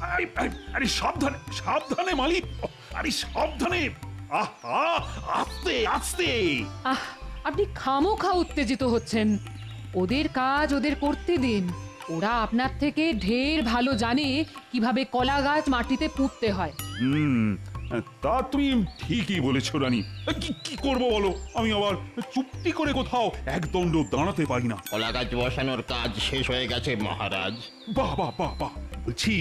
আরে আরে আরে সাবধানে সাবধানে মালিক, আরে সাবধানে। আহা, আস্তে আস্তে। আহ, আপনি খামোখা উত্তেজিত হচ্ছেন। ওদের কাজ ওদের করতে দিন। ওরা আপনার থেকে ঢের ভালো জানে কিভাবে কলা গাছ মাটিতে পুঁততে হয়। হুম, তা তুমি ঠিকই বলেছো রানী। কি কি করবো বলো, আমি আবার চুপটি করে কোথাও একদণ্ড দাঁড়াতে পারি না। কলা গাছ বসানোর কাজ শেষ হয়ে গেছে মহারাজ। বাহ বাহ বাহ বাহ, বলছি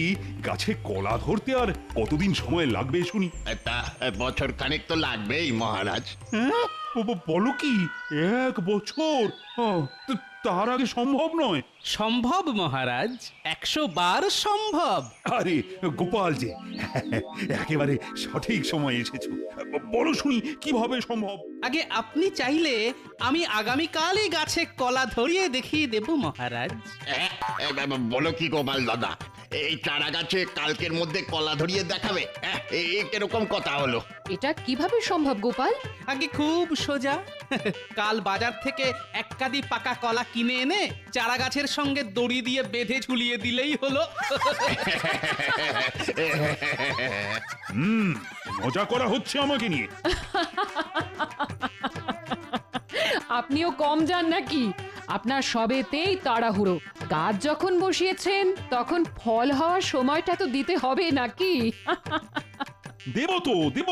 গাছে কলা ধরতে আর কতদিন সময় লাগবে শুনি? তা বছর খানেক তো লাগবেই মহারাজ। হ্যাঁ, বলো কি, 1 বছর? তার আগে সম্ভব নয়। সম্ভব মহারাজ, 100 বার সম্ভব। আরে গোপাল যে, একেবারে সঠিক সময় এসেছো। বলো শুনি কিভাবে সম্ভব? আগে আপনি চাইলে আমি আগামীকালই গাছে কলা ধরিয়ে দেখিয়ে দেব মহারাজ। বলো কি গোপাল দাদা, এই চারা গাছে কালকের মধ্যে কলা ধরিয়ে দেখাবে? এরকম কথা হলো? এটা কিভাবে সম্ভব গোপাল? আগে খুব সোজা। কাল বাজার থেকে 1 কাঁদি পাকা কলা কিনে এনে চারা গাছের সঙ্গে দড়ি দিয়ে বেঁধে ঝুলিয়ে দিলেই হলো। মজা করা হচ্ছে আমাকে নিয়ে। আপনিও কম যান নাকি? আপনার সবেতেই তাড়াহুড়ো। গাছ যখন বসিয়েছেন তখন ফল হওয়ার সময়টা তো দিতে হবে নাকি? দেব তো দেব,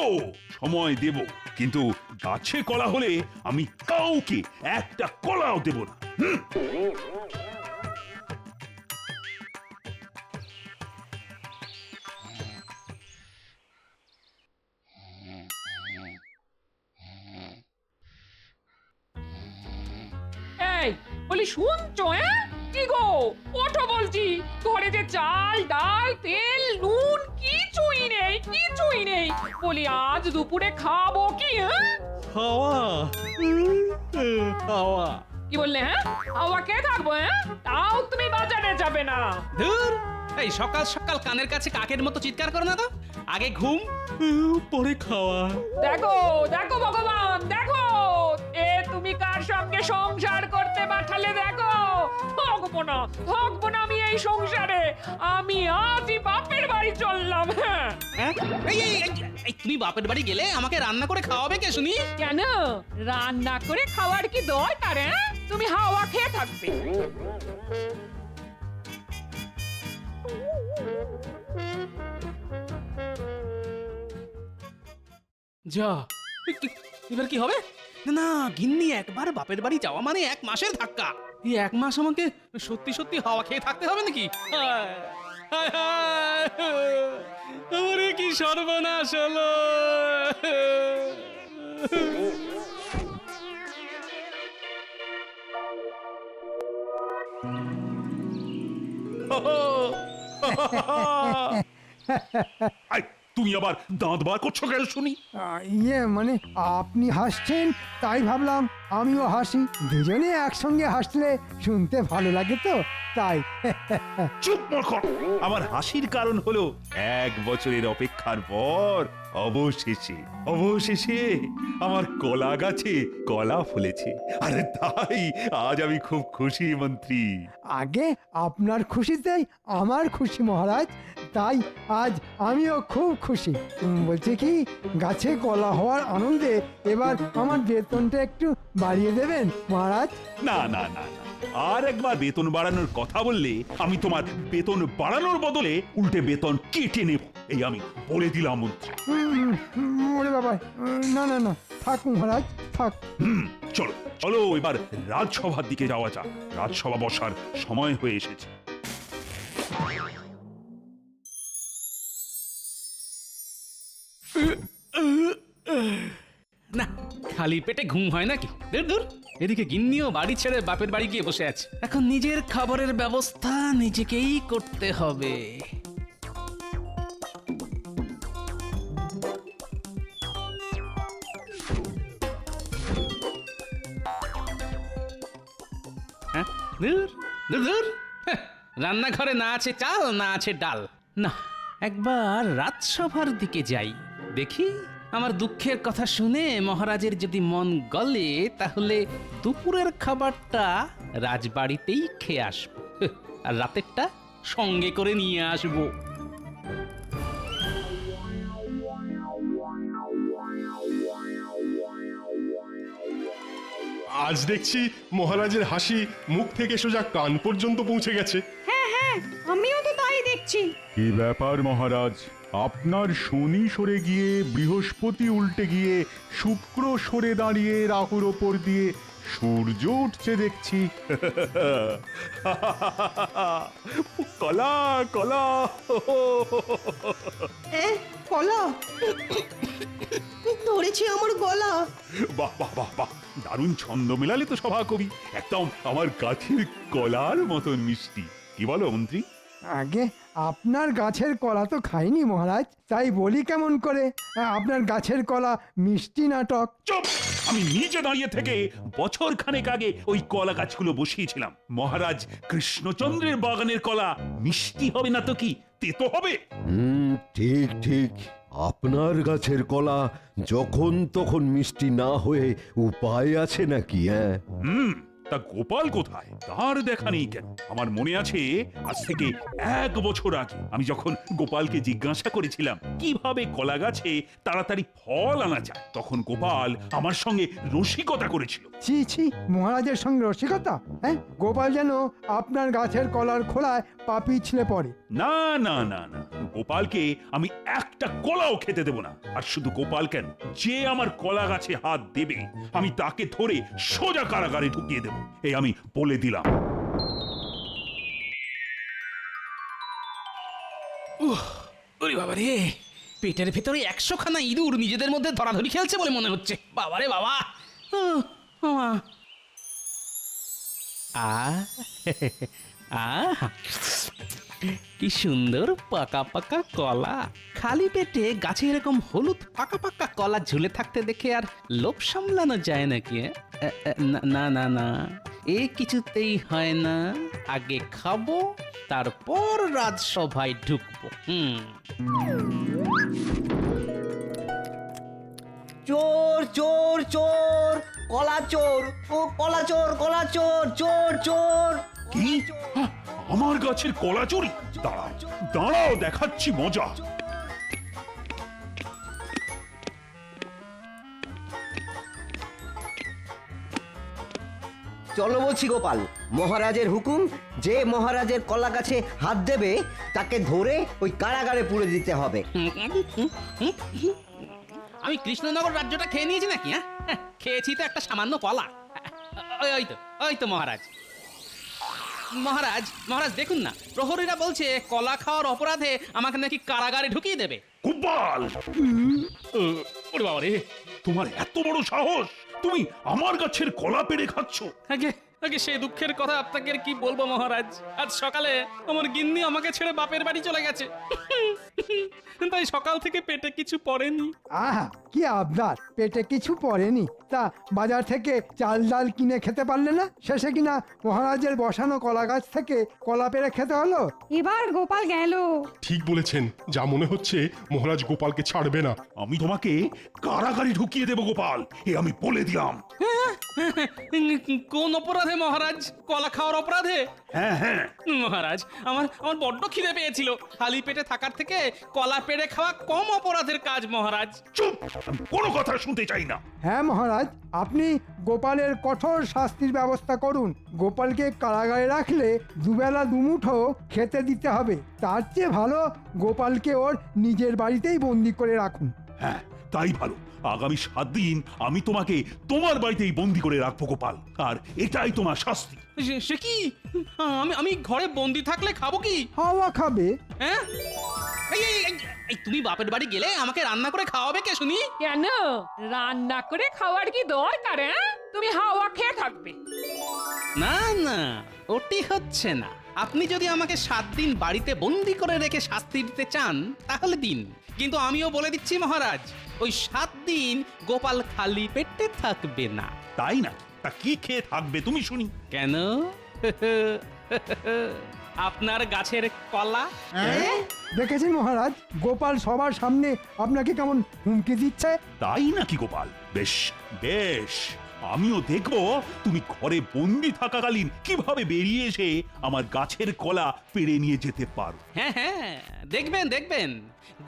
সময় দেব, কিন্তু গাছে কলা হলে আমি কাউকে একটা কলাও দেব না। এই বলি শুনছো? কি গো, ওঠো বলছি। ঘরে যে চাল ডাল তেল নুন কিছুই নেই, কিছুই নেই। বলি আজ দুপুরে খাবো কি? হাওয়া হাওয়া কি বললে? হাওয়া কে থাকবো? তাও তুমি বাজারে যাবে না? ধুর, এই সকাল সকাল কানের কাছে কাকের মতো চিৎকার করো না তো। আগে ঘুম, পরে খাওয়া। দেখো দেখো ভগবান, দেখো এ তুমি কার সঙ্গে সংসার করতে পাঠালে। দেখো, থাকবো না আমি এই সংসারে। আমি আজই বাপের বাড়ি চললাম। হ্যাঁ, হ্যাঁ? এই, তুমি বাপের বাড়ি গেলে আমাকে রান্না করে খাওয়াবে কে শুনি? কেন রান্না করে খাওয়ার কি দরকার? তুমি হাওয়া খেয়ে থাকবে। যা, এবার কি হবে? না না, গিন্নি একবার বাপের বাড়ি যাওয়া মানে 1 মাসের ধাক্কা। এই 1 মাস আমাকে সত্যি সত্যি হাওয়া খেয়ে থাকতে হবে নাকি? হায়, হায়, হায়, আমারে কি সর্বনাশ হলো! আই, তুমি আবার দাঁত বার করছো কেন শুনি? মানে আপনি হাসছেন তাই ভাবলাম আমিও হাসি। দুজনে একসঙ্গে হাসলে শুনতে ভালো লাগে তো, তাই। চুপ মূর্খ! আমার হাসির কারণ হলো 1 বছরের অপেক্ষার পর অবশেষে অবশেষে আমার কলা গাছে কলা ফলেছে। আরে তাই আজ আমি খুব খুশি মন্ত্রী। আগে আপনার খুশিতেই আমার খুশি মহারাজ, তাই আজ আমিও খুব খুশি। বলছি কি, গাছে কলা হওয়ার আনন্দে এবার আমার বেতনটা একটু বাড়িয়ে দেবেন মহারাজ? না না না না, আর একবার বেতন বাড়ানোর কথা বললে আমি তোমার বেতন বাড়ানোর বদলে উল্টে বেতন কেটে নেব, এই আমি বলে দিলাম মন্ত্রী। ওরে বাবা, না না না, থাক মহারাজ থাক। চলো চলো, এবার রাজসভার দিকে যাওয়া যাক। রাজসভা বসার সময় হয়ে এসেছে। না, খালি পেটে ঘুম হয় নাকি? দূর দূর, এদিকে গিন্নিও বাড়ি ছেড়ে বাপের বাড়ি গিয়ে বসে আছে। এখন নিজের খাবারের ব্যবস্থা নিজেকেই করতে হবে। হ্যাঁ, দূর দূর দূর, হ্যাঁ, রান্নাঘরে না আছে চাল না আছে ডাল। না, একবার রাজসভার দিকে যাই, দেখি আমার দুঃখের কথা শুনে মহারাজের যদি মন গলে তাহলে দুপুরের খাবারটা রাজবাড়িতেই খেয়ে আসবো, আর রাতেরটা সঙ্গে করে নিয়ে আসবো। আজ দেখছি মহারাজের হাসি মুখ থেকে সোজা কান পর্যন্ত পৌঁছে গেছে। হ্যাঁ হ্যাঁ, আমিও তো তাই দেখছি। কি ব্যাপার মহারাজ, আপনার শনি সরে গিয়ে বৃহস্পতি উল্টে গিয়ে শুক্র সরে দাঁড়িয়ে রাহুর ওপর দিয়ে সূর্য উঠছে দেখছি। কলা কলা কলা ধরেছে আমার গলা। বাহ বাহ বাহ বাহ, দারুণ ছন্দ মেলালে তো সভা কবি, একদম আমার গাছের কলার মতন মিষ্টি। কি বলো মন্ত্রী? আগে আপনার গাছের কলা তো খাইনি মহারাজ, তাই বলি কেমন করে আপনার গাছের কলা মিষ্টি নাটক। চুপ! আমি নিচে দাঁড়িয়ে থেকে বছর খানেক আগে ওই কলা গাছগুলো বসিয়েছিলাম। মহারাজ কৃষ্ণচন্দ্রের বাগানের কলা মিষ্টি হবে না তো কি, তেতো হবে? ঠিক ঠিক, আপনার গাছের কলা যখন তখন মিষ্টি না হয়ে উপায় আছে নাকি? হ্যাঁ, তা গোপাল কোথায়? তার দেখা নেই কেন? আমার মনে আছে আজ থেকে 1 বছর আগে আমি যখন গোপালকে জিজ্ঞাসা করেছিলাম কিভাবে কলা গাছে তাড়াতাড়ি ফল আনা যায়, তখন গোপাল আমার সঙ্গে রসিকতা করেছিল। ছি ছি, মহারাজের সঙ্গে রসিকতা? হ্যাঁ, গোপাল যেন আপনার গাছের কলার খোলায় পা পিছলে পড়ে। না না না না, গোপালকে আমি একটা কলাও খেতে দেব না। আর শুধু গোপাল কেন, যে আমার কলা গাছে হাত দেবে আমি তাকে ধরে সোজা কারাগারে ঢুকিয়ে দেব, এই আমি বলে দিলাম। ওরে বাবা রে, পেটের ভেতরে 100খানা ইঁদুর নিজেদের মধ্যে ধরাধরি খেলছে বলে মনে হচ্ছে। বাবা রে বাবা। কি সুন্দর পাকা পাকা কলা। খালি পেটে গাছে এরকম হলুদ পাকা পাকা কলা ঝুলে থাকতে দেখে আর লোভ সামলানো যায় নাকি? না না না, এ কিছুতেই হয় না। আগে খাবো, তারপর রাজসভায় ঢুকবো। চোর চোর চোর, কলা চোর, ও কলা চোর, কলা চোর, চোর চোর। কি? আমার গাছের কলা চুরি? দাঁড়াও দাঁড়াও, দেখাচ্ছি মজা। চলো বলছি গোপাল, মহারাজের হুকুম, যে মহারাজের কলা গাছে হাত দেবে তাকে ধরে ওই কারাগারে পুরে দিতে হবে। আমি কৃষ্ণনগর রাজ্যটা খেয়ে নিয়েছি নাকি? হ্যাঁ, খেয়েছি তো একটা সামান্য কলা। ওই তো মহারাজ। মহারাজ মহারাজ দেখুন না, প্রহরীরা বলছে কলা খাওয়ার অপরাধে আমাকে নাকি কারাগারে ঢুকিয়ে দেবে। গোপাল! ওরে বাবা রে, তোমার এত বড় সাহস! তুমি আমার গাছের কলা পেড়ে খাচ্ছ? আগে আগে সেই দুঃখের কথা আপনাকে আর কি বলবো মহারাজ। আজ সকালে আমার গিন্নি আমাকে ছেড়ে বাপের বাড়ি চলে গেছে, তাই সকাল থেকে পেটে কিছু পড়েনি। আহা, কি আবদার, পেটে কিছু পড়েনি? তা বাজার থেকে চাল ডাল কিনে খেতে পারলে না? শেষে কিনা মহারাজের বসানো কলা গাছ থেকে কলা পেড়ে খেতে হলো। এবার গোপাল গেল। ঠিক বলেছেন, যা মনে হচ্ছে মহারাজ গোপালকে ছাড়বে না। আমি তোমাকে কারাগারে ঢুকিয়ে দেব গোপাল, এ আমি বলে দিলাম। কোন অপরাধে মহারাজ? কলা খাওয়ার অপরাধে? হ্যাঁ হ্যাঁ। মহারাজ, আমার আমার বড্ড খিদে পেয়েছিল। খালি পেটে থাকার থেকে কলা পেড়ে খাওয়া কম অপরাধের কাজ মহারাজ। চুপ! আমি কোনো কথা শুনতে চাই না। হ্যাঁ মহারাজ, আপনি গোপালের কঠোর শাস্তির ব্যবস্থা করুন। গোপালকে কারাগারে রাখলে দুবেলা দুমুঠো খেতে দিতে হবে। তার চেয়ে ভালো গোপালকে ওর নিজের বাড়িতেই বন্দি করে রাখুন। হ্যাঁ, তাই ভালো। আগামী 7 দিন আমি তোমাকে তোমার বাড়িতেই বন্দি করে রাখবো গোপাল, আর এটাই তোমার শাস্তি। সে কি? আমি ঘরে বন্দি থাকলে খাবো কি? হাওয়া খাবে। হ্যাঁ, এই তুমি বাপের বাড়ি গেলে আমাকে রান্না করে খাওয়াবে কে শুনি? কেন রান্না করে খাওয়ার কি দরকার? তুমি হাওয়া খেয়ে থাকবে। না না, ওটি হচ্ছে না। আপনি যদি আমাকে 7 দিন বাড়িতে বন্দি করে রেখে শাস্তি দিতে চান তাহলে দিন, কিন্তু আমিও বলে দিচ্ছি মহারাজ, ওই 7 দিন গোপাল খালি পেটে থাকবে না। তাই না? তা কি খেয়ে থাকবে তুমি শুনি? কেন? আপনার গাছের কলা। দেখেছেন মহারাজ, গোপাল সবার সামনে আপনাকে কেমন হুমকি দিচ্ছে। তাই নাকি গোপাল? বেশ বেশ, আমিও দেখব তুমি ঘরে বন্দি থাকাকালীন কিভাবে বেরিয়ে এসে আমার গাছের কলা পেড়ে নিয়ে যেতে পারো। হ্যাঁ হ্যাঁ, দেখবেন দেখবেন,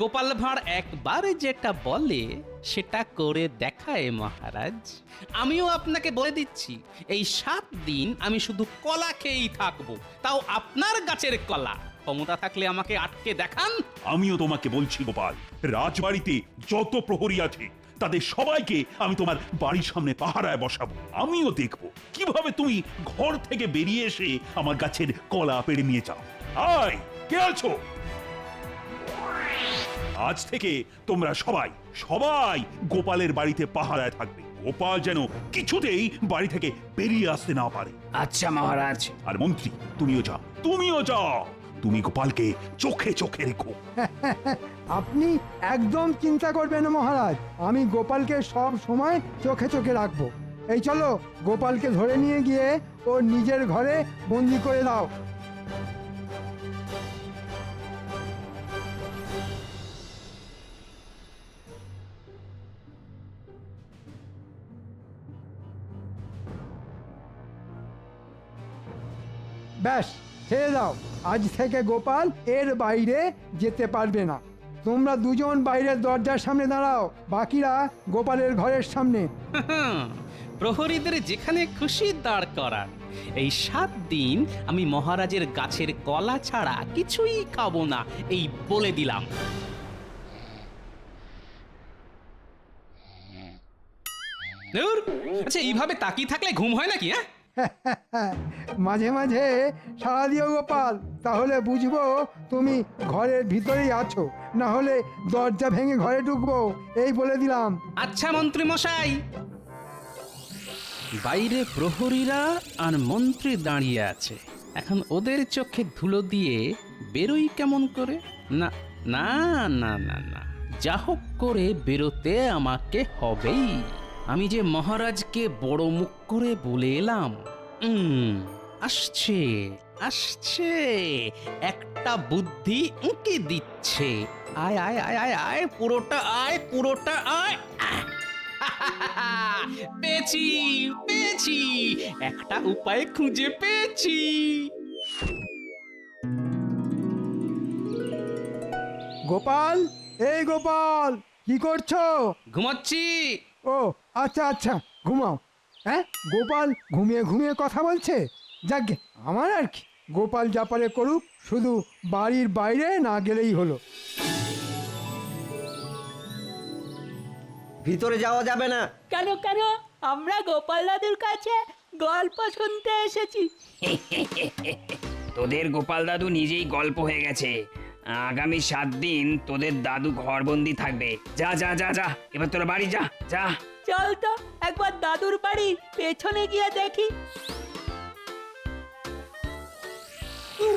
গোপাল ভাঁড় একবারে যেটা বলে সেটা করে দেখায় মহারাজ। আমিও আপনাকে বলে দিচ্ছি, এই 7 দিন আমি শুধু কলা খেয়েই থাকবো, তাও আপনার গাছের কলা। ক্ষমতা থাকলে আমাকে আটকে দেখান। আমিও তোমাকে বলছি গোপাল, রাজবাড়িতে যত প্রহরী আছে তাদের সবাইকে আমি তোমার বাড়ির সামনে পাহারায় বসাবো। আমিও দেখব কিভাবে তুমি ঘর থেকে বেরিয়ে এসে আমার গাছের কলা পেড়ে নিয়ে যাও। আয়, কে আছো? আজ থেকে তোমরা সবাই সবাই গোপালের বাড়িতে পাহারায় থাকবে। গোপাল যেন কিছুতেই বাড়ি থেকে বেরিয়ে আসতে না পারে। আচ্ছা মহারাজ। আর মন্ত্রী, তুমিও যাও, তুমিও যাও। তুমি গোপালকে চোখে চোখে রেখো। আপনি একদম চিন্তা করবেন না মহারাজ, আমি গোপালকে সব সময় চোখে চোখে রাখবো। এই চলো, গোপালকে ধরে নিয়ে গিয়ে ওর নিজের ঘরে বন্দি করে দাও। ব্যাস, ছেড়ে দাও। আজ থেকে গোপাল এর বাইরে যেতে পারবে না। তোমরা দুজন বাইরের দরজার সামনে দাঁড়াও, বাকিরা গোপালের ঘরের সামনে। প্রহরীদের যেখানে খুশি দাঁড় করান। এই 7 দিন আমি মহারাজের গাছের কলা ছাড়া কিছুই খাবো না, এই বলে দিলাম। ধুর, আচ্ছা এইভাবে তাকিয়ে থাকলে ঘুম হয় নাকি? হ্যাঁ, মাঝে মাঝে সাড়া দিও গোপাল, তাহলে বুঝবো তুমি ঘরের ভিতরেই আছো, না হলে দরজা ভেঙে ঘরে ঢুকবো, এই বলে দিলাম। আচ্ছা মন্ত্রী মশাই। বাইরে প্রহরীরা আর মন্ত্রী দাঁড়িয়ে আছে, এখন ওদের চোখে ধুলো দিয়ে বেরোই কেমন করে? না না না না না, যা হোক করে বেরোতে আমাকে হবেই। আমি যে মহারাজকে বড় মুখ করে বলে এলাম। আসছে আসছে, একটা বুদ্ধি উঁকে দিচ্ছে। আয় আয় আয় আয় আয়, পুরোটা আয়, পুরোটা আয়। পেয়েছি পেয়েছি, একটা উপায় খুঁজে পেয়েছি। গোপাল, এই গোপাল, কি করছো? ঘুমাচ্ছি। ও আচ্ছা আচ্ছা, ঘুমাও। হ্যাঁ, গোপাল ঘুমিয়ে ঘুমিয়ে কথা বলছে। যাক, আমার আর কি, গোপাল যা পারে করুক, শুধু বাড়ির বাইরে না গেলেই হলো। ভিতরে যাওয়া যাবে না। কেন কেন? আমরা গোপাল দাদুর কাছে গল্প শুনতে এসেছি। তোদের গোপাল দাদু নিজেই গল্প হয়ে গেছে। আগামী 7 দিন তোদের দাদু ঘরবন্দি থাকবে। যা যা যা যা, এবার তোরা বাড়ি যা যা। চল তো একবার দাদুর বাড়ির পেছনে গিয়ে দেখি।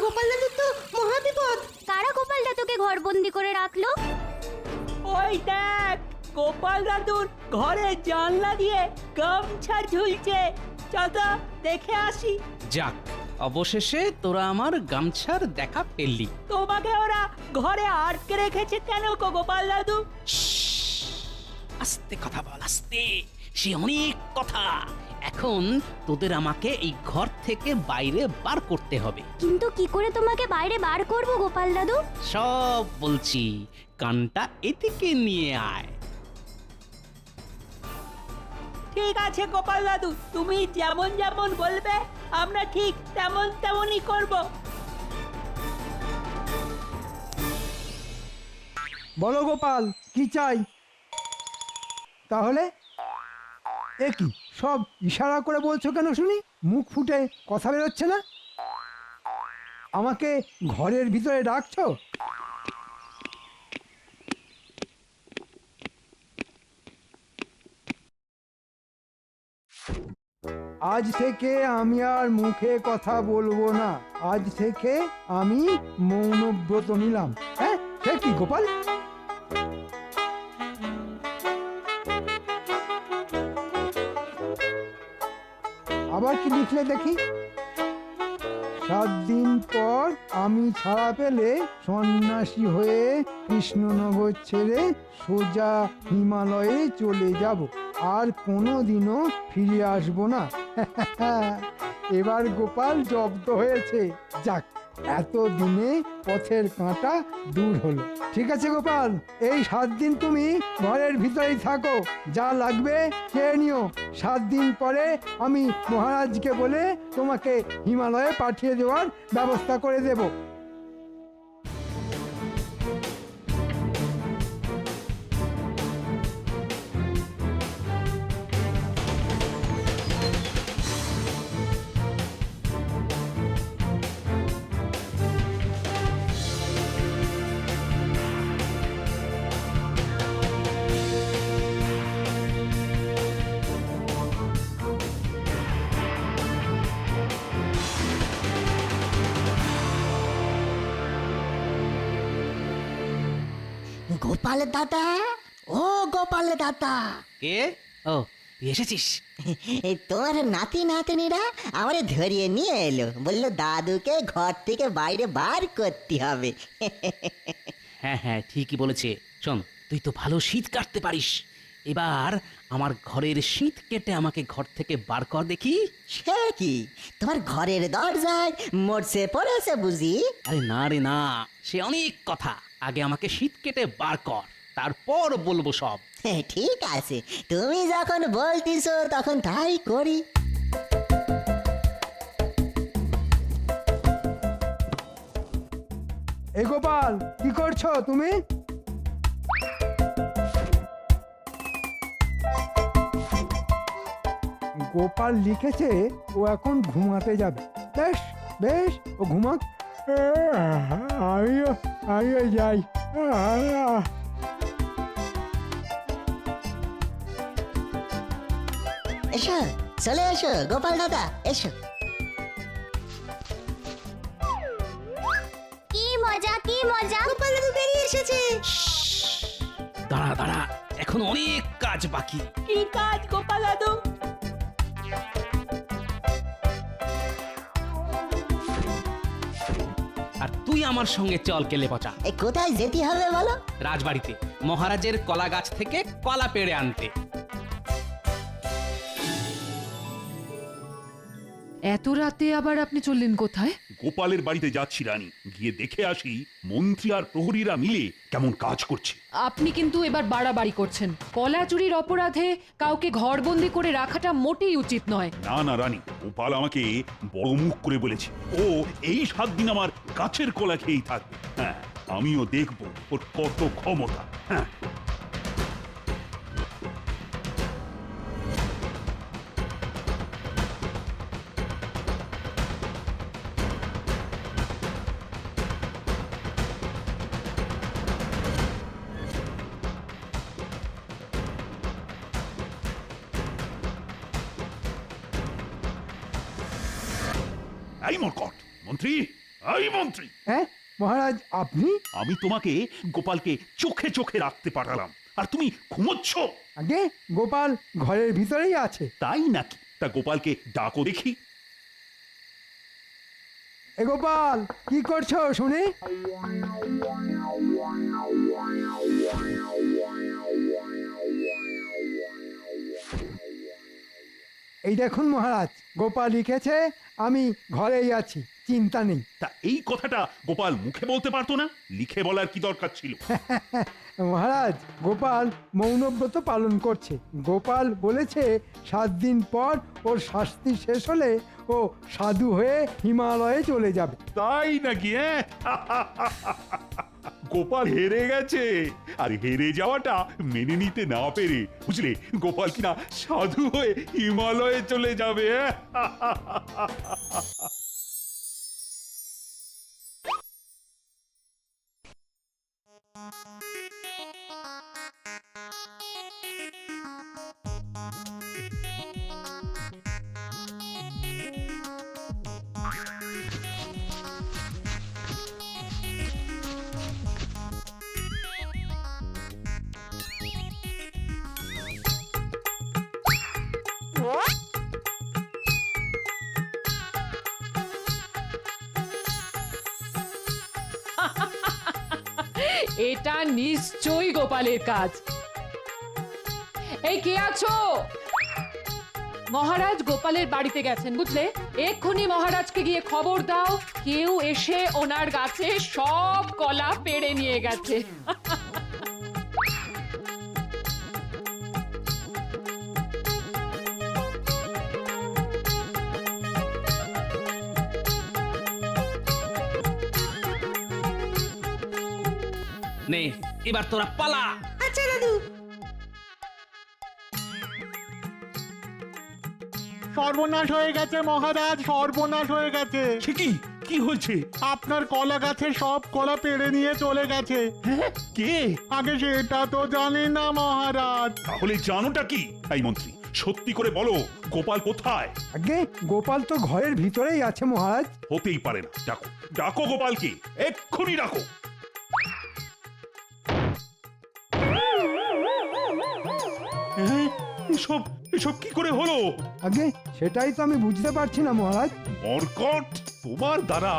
গোপাল দাদুর তো মহাবিপদ। কারা গোপাল দাদুকে ঘরবন্দি করে রাখলো? ওই দেখ, গোপাল দাদুর ঘরে জানলা দিয়ে গামছা ঝুলছে। চল তো দেখে আসি। যাক, অবশেষে তোরা আমার গামছার দেখা পেলি। তোমাকে ওরা ঘরে আটকে রেখেছে কেন গো গোপাল দাদু? আস্তে কথা বল, আস্তে, সে অনেক কথা। এখন তোদের আমাকে এই ঘর থেকে বাইরে বার করতে হবে। কিন্তু কি করে তোমাকে বাইরে বার করব গোপাল দাদু? সব বলছি, কানটা এদিকে নিয়ে আয়। ঠিক আছে গোপাল দাদু, তুমি যেমন যেমন বলবে আমরা ঠিক তেমন তেমনই করব। বলো গোপাল, কি চাই? তাহলে এ কি সব ইশারা করে বলছো কেন শুনি? মুখ ফুটে কথা বেরোচ্ছে না? আমাকে ঘরের ভিতরে ডাকছো? আজ থেকে আমি আর মুখে কথা বলবো না। আজ থেকে আমি মৌনব্রত নিলাম। হ্যাঁ, সে কি গোপাল? আবার কি লিখলে দেখি? 7 দিন পর আমি ছাড়া পেলে সন্ন্যাসী হয়ে কৃষ্ণনগর ছেড়ে সোজা হিমালয়ে চলে যাব। আর কোনোদিনও ফিরে আসবো না। এবার গোপাল জব্দ হয়েছে। যাক, এত দিনে পথের কাঁটা দূর হলো। ঠিক আছে গোপাল, এই 7 দিন তুমি ঘরের ভিতরেই থাকো, যা লাগবে খেয়ে নিও। 7 দিন পরে আমি মহারাজকে বলে তোমাকে হিমালয়ে পাঠিয়ে দেওয়ার ব্যবস্থা করে দেব। গোপাল দাদা, ও গোপাল দাদা, কে? ও, তুই এসেছিস? তোমার নাতি নাতনিরা আমারে ধরিয়ে নিয়ে এলো, বললো দাদুকে ঘর থেকে বাইরে বার করতে হবে। হ্যাঁ হ্যাঁ, ঠিকই বলেছে। শোন, তুই তো ভালো শীত কাটতে পারিস। এবার আমার ঘরের শীত কেটে আমাকে ঘর থেকে বার কর দেখি। সে কি, তোমার ঘরের দরজায় মরছে পড়েছে বুঝি? আরে না রে না, সে অনেক কথা। আগে আমাকে শীত কেটে বার কর, তারপর বলবো সব। ঠিক আছে, তুমি যখন বলতিছো তখন তাই করি। এ গোপাল, কি করছো তুমি? গোপাল লিখেছে ও এখন ঘুমাতে যাবে। বেশ বেশ, ও ঘুমাক। আমিও যাই। এসো, চলে এসো গোপাল দাদা, এসো। কি মজা, কি মজা, গোপাল দাদু বেরিয়ে এসেছে। দাঁড়া দাঁড়া, এখন অনেক কাজ বাকি। কি কাজ গোপাল দাদু? আর তুই আমার সঙ্গে চল কেলে পচা। কোথায় যেতে হবে বলো? রাজবাড়িতে মহারাজের কলা গাছ থেকে কলা পেড়ে আনতে। এত রাতে আবার আপনি চললেন কোথায়? গোপালের বাড়িতে যাচ্ছি রানী, গিয়ে দেখে আসি মন্ত্রী আর প্রহরীরা মিলে কেমন কাজ করছে। আপনি কিন্তু এবার বাড়াবাড়ি করছেন। কলা চুরির অপরাধে কাউকে ঘরবন্দি করে রাখাটা মোটেই উচিত নয়। না না রানী, গোপাল আমাকে বড় মুখ করে বলেছে ও এই 7 দিন আমার গাছের কলা খেয়েই থাকবে। হ্যাঁ, আমিও দেখব ওর কত ক্ষমতা। হ্যাঁ, এই মরকট মন্ত্রী, এই মন্ত্রী। হ্যাঁ মহারাজ, আপনি? আমি তোমাকে গোপালকে চোখে চোখে রাখতে পাঠালাম, আর তুমি ঘুমোচ্ছ। আগে গোপাল ঘরের ভিতরেই আছে। তাই নাকি? তা গোপালকে ডাকো দেখি। এ গোপাল, কি করছো শুনি? এই দেখুন মহারাজ, গোপাল লিখেছে আমি ঘরেই আছি, চিন্তা নেই। তা এই কথাটা গোপাল মুখে বলতে পারতো না? লিখে বলার কি দরকার ছিল? মহারাজ, গোপাল মৌনব্রত পালন করছে। গোপাল বলেছে 7 দিন পর ওর শাস্তি শেষ হলে ও সাধু হয়ে হিমালয়ে চলে যাবে। তাই নাকি? গোপাল হেরে গেছে, আর হেরে যাওয়াটা মেনে নিতে না পেরে, বুঝলে, গোপাল কিনা সাধু হয়ে হিমালয়ে চলে যাবে। এটা নিশ্চয়ই গোপালের কাজ। এই কে আছো? মহারাজ গোপালের বাড়িতে গেছেন বুঝলে, এক্ষুনি মহারাজকে গিয়ে খবর দাও কেউ এসে ওনার গাছে সব কলা পেড়ে নিয়ে গেছে। নে এবার তোরা পালা। আচ্ছা দাদু। সর্বনাশ হয়ে গেছে মহারাজ, সর্বনাশ হয়ে গেছে। সে কি? কি হয়েছে? আপনার কলা গাছে সব কলা পেড়ে নিয়ে চলে গেছে। হ্যাঁ, কে? আগে সেটা তো জানি না মহারাজ। তাহলে জানোটা কি? এই মন্ত্রী, সত্যি করে বলো, গোপাল কোথায়? আগে গোপাল তো ঘরের ভিতরেই আছে মহারাজ। হতেই পারে না। ডাকো, ডাকো গোপালকে, এক্ষুনি ডাকো। হ্যাঁ, এসব এসব কি করে হলো? আগে সেটাই তো আমি বুঝতে পারছি না মহারাজ। মরকট, তোমার দ্বারা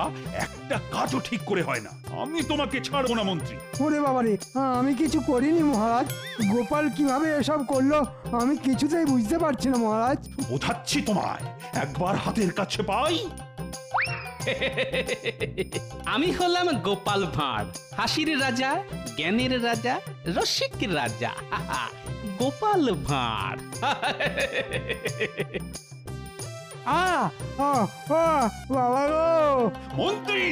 একটা কাজও ঠিক করে হয় না। আমি তোমাকে ছাড়বো না মন্ত্রী। ওরে বাবারে, আমি কিছু করিনি মহারাজ। গোপাল কিভাবে এসব করলো আমি কিছুতেই বুঝতে পারছি না মহারাজ। বোঝাচ্ছি তোমায়, একবার হাতের কাছে পাই। আমি হলাম গোপাল ভাঁড়, হাসির রাজা, জ্ঞানের রাজা, রসিক রাজা। গোপাল ভাঁড়। বাবা গো! মন্ত্রী,